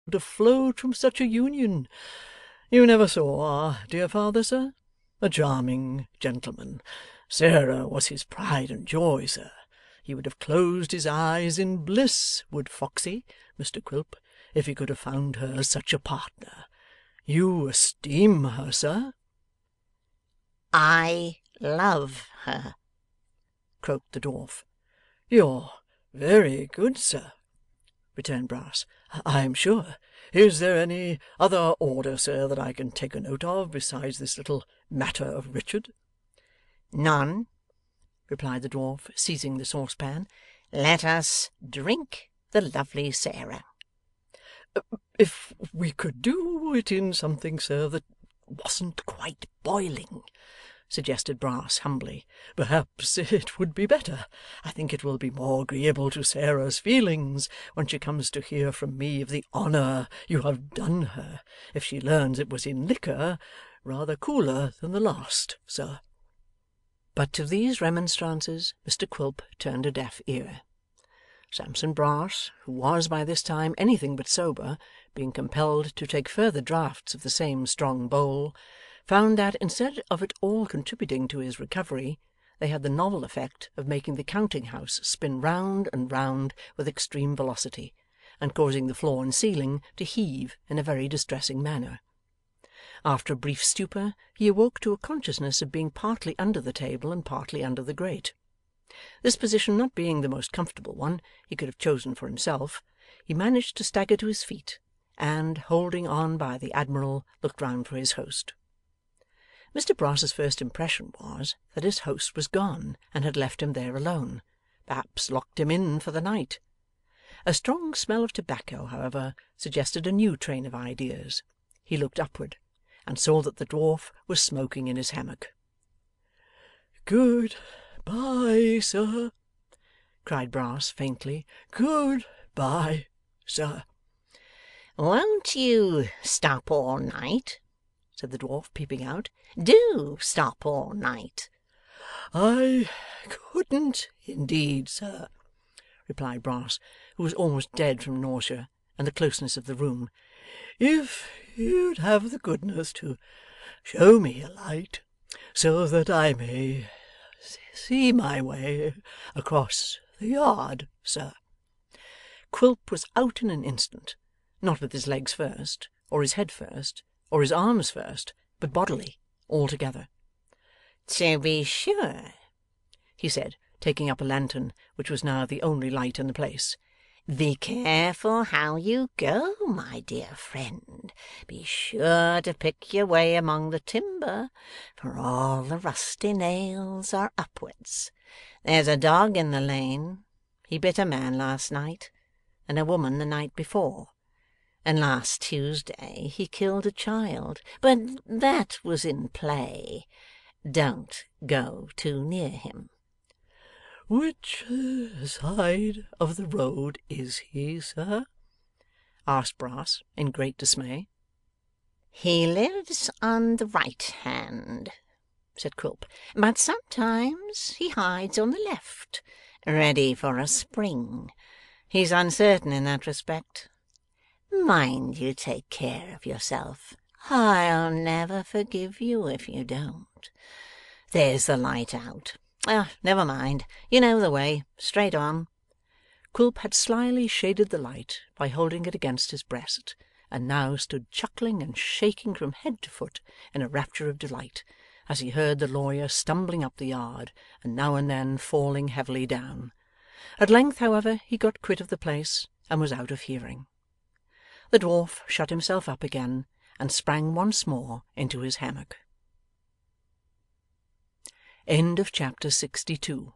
would have flowed from such a union. You never saw our dear father, sir? A charming gentleman. Sarah was his pride and joy, sir. He would have closed his eyes in bliss, would Foxy, Mr Quilp, if he could have found her such a partner. You esteem her, sir?' 'I love her,' croaked the dwarf. 'You're very good, sir,' returned Brass, 'I am sure. Is there any other order, sir, that I can take a note of, besides this little matter of Richard?' 'None,' replied the dwarf, seizing the saucepan. 'Let us drink the lovely Sarah.' 'If we could do it in something, sir, that wasn't quite boiling,' suggested Brass humbly, 'perhaps it would be better. I think it will be more agreeable to Sarah's feelings, when she comes to hear from me of the honour you have done her, if she learns it was in liquor rather cooler than the last, sir.' But to these remonstrances Mr Quilp turned a deaf ear. Sampson Brass, who was by this time anything but sober, being compelled to take further draughts of the same strong bowl, found that, instead of at all contributing to his recovery, they had the novel effect of making the counting house spin round and round with extreme velocity, and causing the floor and ceiling to heave in a very distressing manner. After a brief stupor, he awoke to a consciousness of being partly under the table and partly under the grate. This position not being the most comfortable one he could have chosen for himself, he managed to stagger to his feet, and, holding on by the Admiral, looked round for his host. Mr Brass's first impression was that his host was gone and had left him there alone, perhaps locked him in for the night. A strong smell of tobacco, however, suggested a new train of ideas. He looked upward, and saw that the dwarf was smoking in his hammock. 'Good bye, sir,' cried Brass faintly. 'Good bye, sir.' 'Won't you stop all night?' said the dwarf, peeping out. 'Do stop all night.' 'I couldn't indeed, sir,' replied Brass, who was almost dead from nausea and the closeness of the room, 'if you'd have the goodness to show me a light, so that I may see my way across the yard, sir.' Quilp was out in an instant, not with his legs first, or his head first, or his arms first, but bodily, altogether. 'To be sure,' he said, taking up a lantern, which was now the only light in the place. 'Be careful how you go, my dear friend. Be sure to pick your way among the timber, for all the rusty nails are upwards. There's a dog in the lane. He bit a man last night, and a woman the night before, and last Tuesday he killed a child, but that was in play. Don't go too near him.' 'Which side of the road is he, sir?' asked Brass, in great dismay. 'He lives on the right hand,' said Quilp, 'but sometimes he hides on the left, ready for a spring. He's uncertain in that respect. Mind you take care of yourself. I'll never forgive you if you don't. There's the light out. Never mind. You know the way. Straight on.' Quilp had slyly shaded the light by holding it against his breast, and now stood chuckling and shaking from head to foot in a rapture of delight, as he heard the lawyer stumbling up the yard, and now and then falling heavily down. At length, however, he got quit of the place, and was out of hearing. The dwarf shut himself up again, and sprang once more into his hammock. Chapter 62